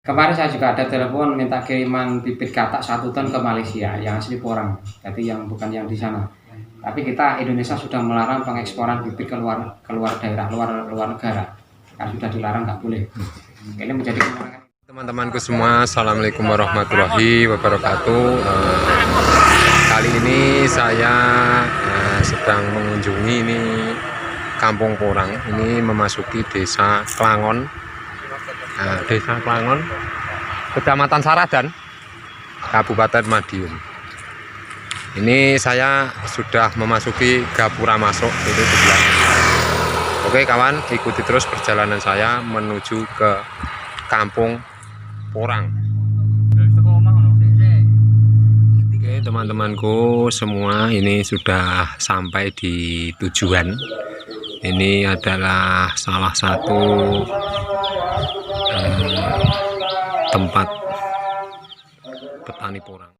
Kemarin saya juga ada telepon minta kiriman bibit katak 1 ton ke Malaysia yang asli Porang, jadi yang bukan yang di sana. Tapi kita Indonesia sudah melarang pengeksporan bibit keluar daerah, luar negara. Kan sudah dilarang, nggak boleh. Ini menjadi kemenangan. Teman-temanku semua, assalamualaikum warahmatullahi wabarakatuh. Kali ini saya sedang mengunjungi ini Kampung Porang. Ini memasuki Desa Klangon, Kecamatan Saradan, Kabupaten Madiun. Ini saya sudah memasuki gapura masuk itu sebelah. Oke kawan, ikuti terus perjalanan saya menuju ke Kampung Porang. Oke teman-temanku semua, ini sudah sampai di tujuan. Ini adalah salah satu tempat petani porang.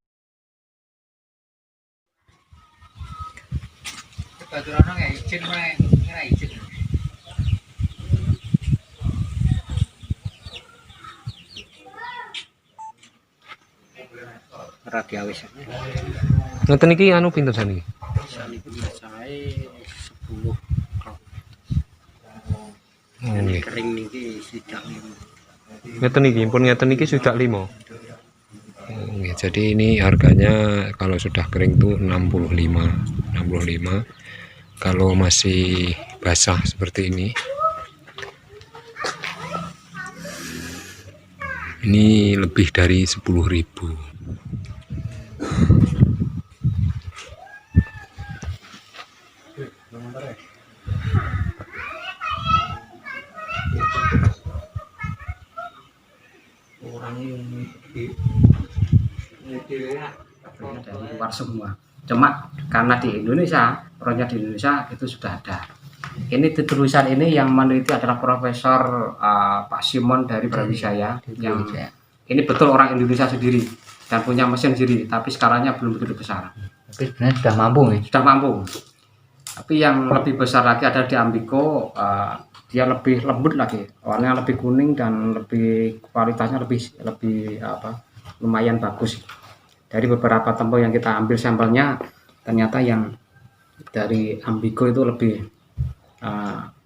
Radiawis. Ngeten iki anu pinten saniki? Saniki biasae 10 ton. Nggih. Kering niki sudah 5. Ngeten iki, pun ngeten iki sudah 5. Nggih, jadi ini harganya kalau sudah kering tuh 65. Kalau masih basah seperti ini lebih dari 10.000. Dari luar semua. Cuma karena di Indonesia, proyek di Indonesia itu sudah ada. Ini tulisan ini yang meneliti adalah Profesor Pak Simon dari Brawijaya. Ini betul orang Indonesia sendiri dan punya mesin sendiri, tapi skalanya belum begitu besar. Tapi sebenarnya sudah mampu nih. Sudah mampu. Tapi yang lebih besar lagi ada di Ambiko. Dia lebih lembut lagi, warnanya lebih kuning dan lebih kualitasnya lebih lumayan bagus. Dari beberapa tempat yang kita ambil sampelnya, ternyata yang dari Ambiko itu lebih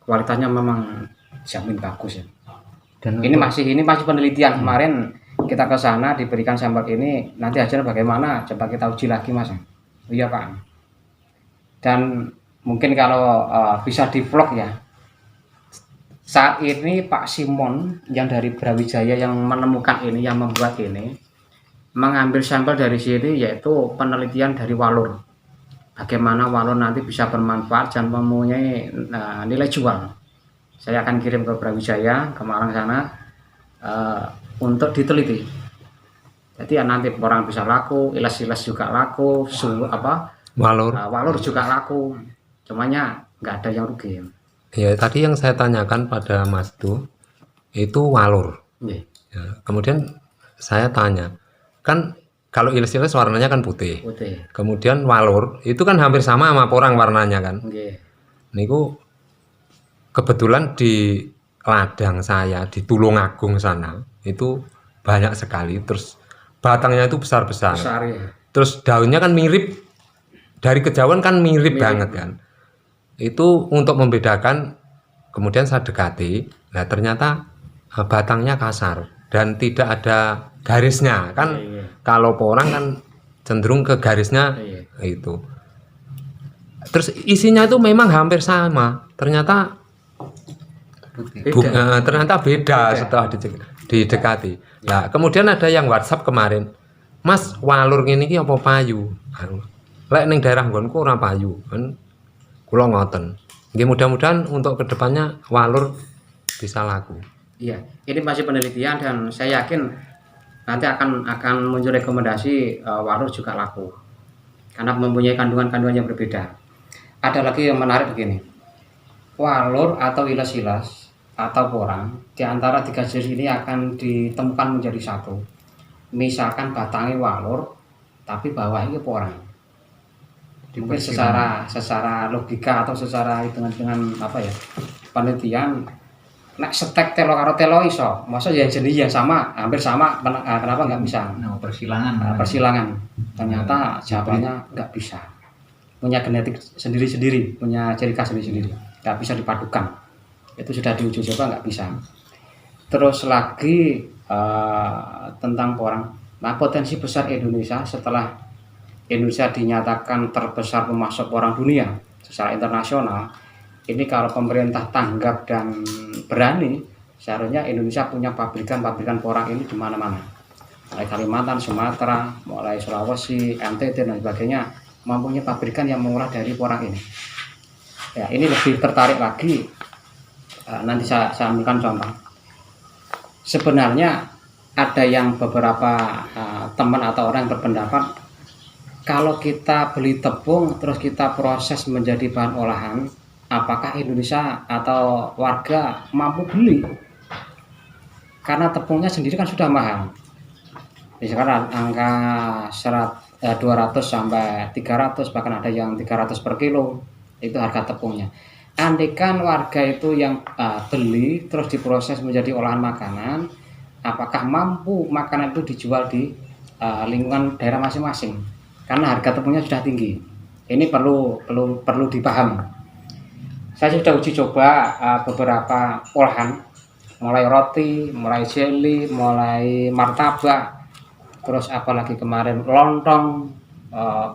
kualitasnya memang jamin bagus ya. Dan ini masih penelitian. Kemarin kita ke sana diberikan sampel ini, nanti hasilnya bagaimana coba kita uji lagi Mas. Iya Pak. Dan mungkin kalau bisa di vlog ya. Saat ini Pak Simon yang dari Brawijaya yang menemukan ini, yang membuat ini, mengambil sampel dari sini, yaitu penelitian dari walur. Bagaimana walur nanti bisa bermanfaat dan mempunyai nilai jual. Saya akan kirim ke Brawijaya, ke Malang sana, untuk diteliti. Jadi nanti orang bisa laku, ilas-ilas juga laku, walur juga laku. Cumanya nggak ada yang rugi. Ya tadi yang saya tanyakan pada Mas tuh itu walur. Ya, kemudian saya tanya, kan kalau iles-iles warnanya kan putih. Kemudian walur itu kan hampir sama porang warnanya kan. Niku kebetulan di ladang saya di Tulungagung sana itu banyak sekali. Terus batangnya itu besar-besar. Ya. Terus daunnya kan mirip, dari kejauhan kan mirip banget kan. Itu untuk membedakan, kemudian saya dekati, nah ternyata batangnya kasar dan tidak ada garisnya kan. Kalau porang kan cenderung ke garisnya itu. Terus isinya itu memang hampir sama, ternyata beda setelah didekati. Nah kemudian ada yang WhatsApp kemarin, Mas walur ini apa payu? Lek ning daerah nggonku ora payu kan. Kula ngoten. Nggih mudah-mudahan untuk kedepannya walur bisa laku. Iya, ini masih penelitian dan saya yakin nanti akan muncul rekomendasi walur juga laku. Karena mempunyai kandungan-kandungan yang berbeda. Ada lagi yang menarik begini. Walur atau ilas-ilas atau porang di antara 3 jenis ini akan ditemukan menjadi satu. Misalkan batangnya walur tapi bawahnya porang. Mungkin secara logika atau secara hitungan dengan penelitian nek stek telo karo telo iso. Masa yang jenis yang sama, hampir sama, kenapa nggak bisa? Nah, persilangan. Persilangan. Ternyata jawabannya nggak bisa. Punya genetik sendiri-sendiri, punya ciri khas sendiri-sendiri. Nggak bisa dipadukan. Itu sudah diuji coba nggak bisa. Terus lagi tentang porang. Nah, potensi besar Indonesia setelah Indonesia dinyatakan terbesar pemasok porang dunia secara internasional. Ini kalau pemerintah tanggap dan berani, seharusnya Indonesia punya pabrikan-pabrikan porang ini di mana-mana. Mulai Kalimantan, Sumatera, mulai Sulawesi, NTT dan sebagainya, mempunyai pabrikan yang mengolah dari porang ini. Ya, ini lebih tertarik lagi. Nanti saya ambilkan contoh. Sebenarnya ada yang beberapa teman atau orang yang berpendapat kalau kita beli tepung terus kita proses menjadi bahan olahan, apakah Indonesia atau warga mampu beli? Karena tepungnya sendiri kan sudah mahal. Sekarang angka 200 sampai 300, bahkan ada yang 300 per kilo. Itu harga tepungnya. Andaikan warga itu yang beli terus diproses menjadi olahan makanan, apakah mampu makanan itu dijual di lingkungan daerah masing-masing? Karena harga tepungnya sudah tinggi. Ini perlu dipahami. Saya sudah uji coba beberapa olahan, mulai roti, mulai jelly, mulai martabak, terus apalagi kemarin lontong,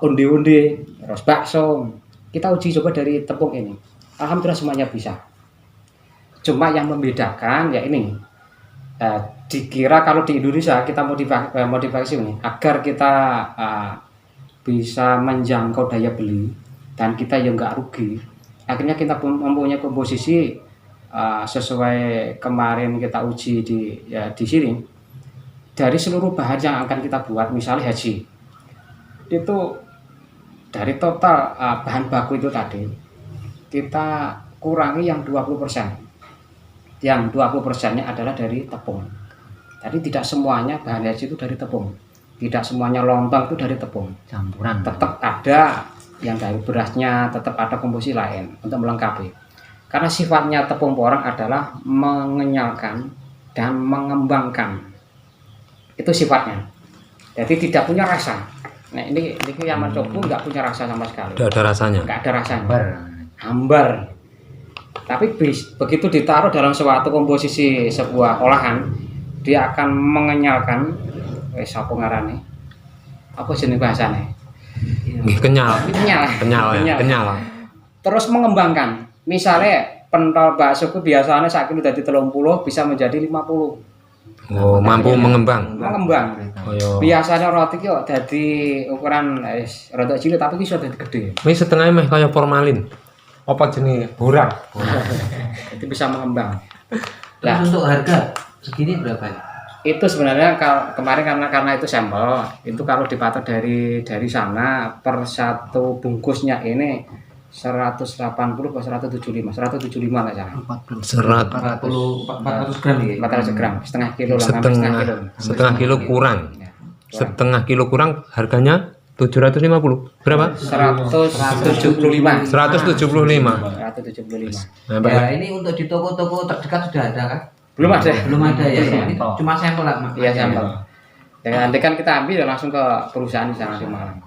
undi-undi, terus bakso. Kita uji coba dari tepung ini. Alhamdulillah semuanya bisa. Cuma yang membedakan ya ini, dikira kalau di Indonesia kita modifikasi ini agar kita bisa menjangkau daya beli dan kita yang nggak rugi. Akhirnya kita mempunyai komposisi sesuai kemarin kita uji di sini. Dari seluruh bahan yang akan kita buat, misalnya haji, itu dari total bahan baku itu tadi, kita kurangi yang 20%. Yang 20%-nya adalah dari tepung. Jadi tidak semuanya bahan haji itu dari tepung. Tidak semuanya lontong itu dari tepung. Campuran. Tetap ada yang dari berasnya, tetap ada komposisi lain untuk melengkapi. Karena sifatnya tepung porang adalah mengenyalkan dan mengembangkan. Itu sifatnya. Jadi tidak punya rasa. Nah, ini yang mencoba nggak punya rasa sama sekali. Tidak ada rasanya. Nggak ada rasanya. Hambar. Tapi begitu ditaruh dalam suatu komposisi sebuah olahan, dia akan mengenyalkan. Apa ngarane? Apa jenis bahasanya? Kenyal. Terus mengembangkan. Misalnya pentol bakso itu biasanya saat ini dari 30 bisa menjadi 50. Oh, mampu mengembang. Oh, biasanya roti itu dari ukuran rada cilik tapi itu sudah gede. Ini setengahnya meh kayak formalin. Apa jenis burak? Itu bisa mengembang. Nah, untuk harga segini berapa ya? Itu sebenarnya kemarin karena itu sampel, itu kalau dipatok dari sana per satu bungkusnya ini 180 atau 175 lah ya. 400 gram ya. 400 gram, setengah kilo lah, setengah kilo kurang. Setengah kilo kurang harganya 750. Berapa? 175. 175. Ya, ini untuk di toko-toko terdekat sudah ada kan? Belum ada ya. Ini cuma sampel lah. Iya, sampel. Ya, nanti kan kita ambil langsung ke perusahaan di sana di Malang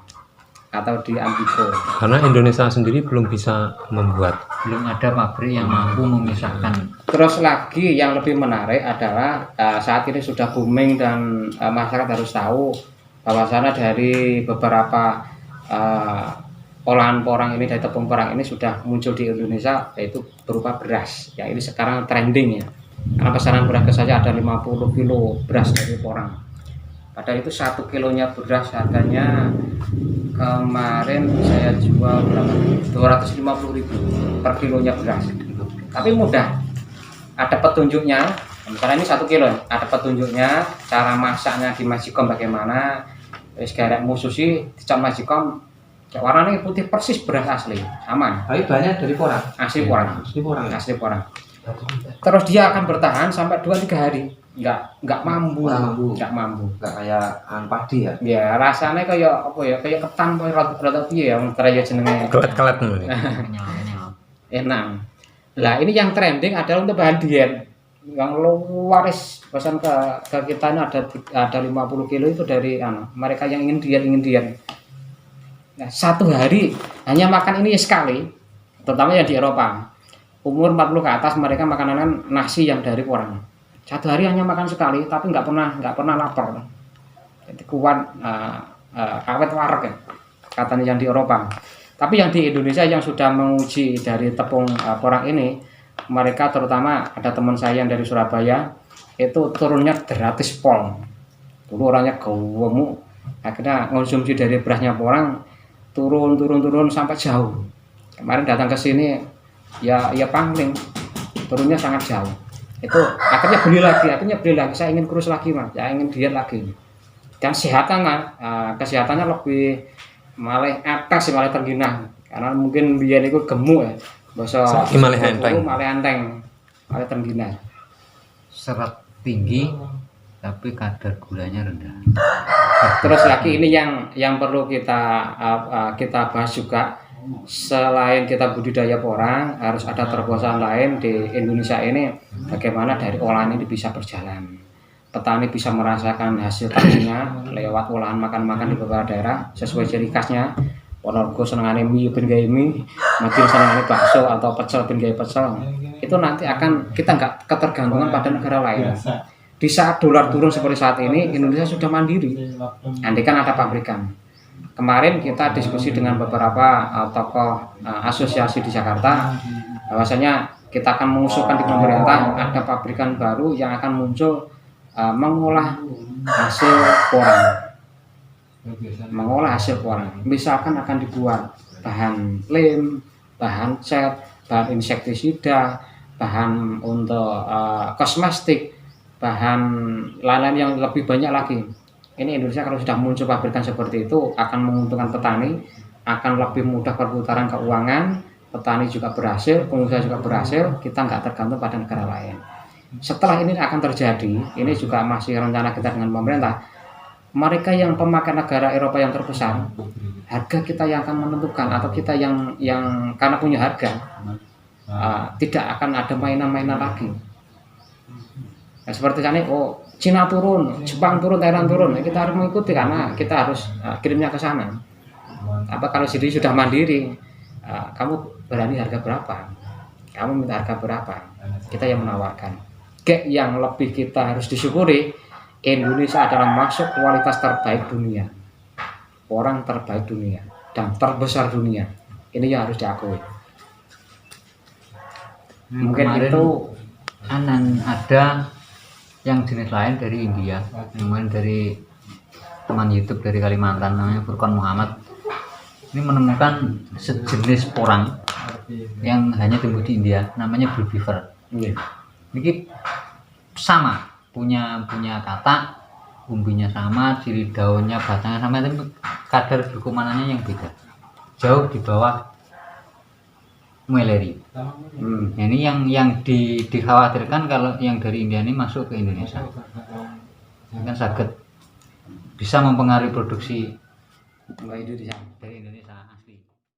atau di Ambiko. Karena Indonesia sendiri belum bisa membuat. Belum ada pabrik yang mampu memisahkan. Terus lagi yang lebih menarik adalah saat ini sudah booming dan masyarakat harus tahu bahwasanya dari beberapa olahan porang ini, dari tepung porang ini sudah muncul di Indonesia, yaitu berupa beras. Ya, ini sekarang trending ya. Karena pesanan beras saja ada 50 kilo beras dari porang. Padahal itu 1 kilonya beras harganya kemarin saya jual berapa? 250.000 per kilonya beras. Tapi mudah. Ada petunjuknya. Misalnya ini 1 kilo, ada petunjuknya, cara masaknya di magicom bagaimana. Wis garek mususi dicam magicom, warnanya putih persis beras asli, aman. Tapi bahannya dari porang. Asli porang. Asli porang. Terus dia akan bertahan sampai 2-3 hari. Nggak mampu. Nggak kayak padi ya. Ya, rasanya kayak apa ya? Kayak ketan kayak rada piye ya teraya jenenge. Kelet-kelet Enak. Lah, ini yang trending adalah untuk bahan diet. yang luaris pesan ke kita ini ada 50 kilo itu dari mereka yang ingin diet. Nah, satu hari hanya makan ini sekali, terutama yang di Eropa. Umur 40 ke atas mereka makanan nasi yang dari porang. Satu hari hanya makan sekali, tapi nggak pernah lapar. Jadi kuat awet warak ya, katanya yang di Eropa. Tapi yang di Indonesia yang sudah menguji dari tepung porang ini, mereka terutama ada teman saya yang dari Surabaya itu turunnya gratis pol. Dulu orangnya gemuk, akhirnya konsumsi dari berasnya porang turun sampai jauh. Kemarin datang ke sini ya pangling, turunnya sangat jauh. Itu akhirnya beli lagi. Saya ingin kurus lagi mas, saya ingin diet lagi. Dan kesehatannya lebih malah atas malah tergina karena mungkin biar itu gemuk ya. Bahasa malah enteng. Malah tergina. Serat tinggi tapi kadar gulanya rendah. Terus lagi ini yang perlu kita bahas juga, selain kita budidaya porang harus ada terobosan lain di Indonesia ini, bagaimana dari olahan ini bisa berjalan. Petani bisa merasakan hasil taninya lewat olahan makan di beberapa daerah sesuai ciri khasnya. Ponorogo senengane mie ben gawe mie, Madiun senengane bakso atau pecel ben gawe pecel. Itu nanti akan kita nggak ketergantungan pada negara lain. Di saat dolar turun seperti saat ini, Indonesia sudah mandiri. Andai kan ada pabrikan. Kemarin kita diskusi dengan beberapa tokoh asosiasi di Jakarta, bahwasanya kita akan mengusulkan di pemerintah ada pabrikan baru yang akan muncul mengolah hasil porang. Misalkan akan dibuat bahan lem, bahan cat, bahan insektisida, bahan untuk kosmetik, bahan lain-lain yang lebih banyak lagi. Ini Indonesia kalau sudah muncul pabrikan seperti itu akan menguntungkan petani, akan lebih mudah perputaran keuangan, petani juga berhasil, pengusaha juga berhasil, kita nggak tergantung pada negara lain. Setelah ini akan terjadi, ini juga masih rencana kita dengan pemerintah, mereka yang pemakai negara Eropa yang terbesar, harga kita yang akan menentukan, atau kita yang karena punya harga, tidak akan ada mainan-mainan lagi. Nah, seperti ini, Cina turun, Jepang turun, Thailand turun, kita harus mengikuti karena kita harus kirimnya ke sana. Apa kalau sendiri sudah mandiri, kamu berani harga berapa? Kamu minta harga berapa? Kita yang menawarkan. Yang lebih kita harus disyukuri, Indonesia adalah masuk kualitas terbaik dunia, orang terbaik dunia dan terbesar dunia. Ini yang harus diakui. Mungkin itu ada yang jenis lain dari India, kemudian dari teman YouTube dari Kalimantan namanya Furqan Muhammad. Ini menemukan sejenis porang yang hanya tumbuh di India, namanya Blue Beaver. Ini sama, punya katak, bumbunya sama, ciri daunnya, batangnya sama, tapi kadar glukomananya yang beda, jauh di bawah mueleri. Ini yang dikhawatirkan kalau yang dari India ini masuk ke Indonesia, kan sangat bisa mempengaruhi produksi dari Indonesia.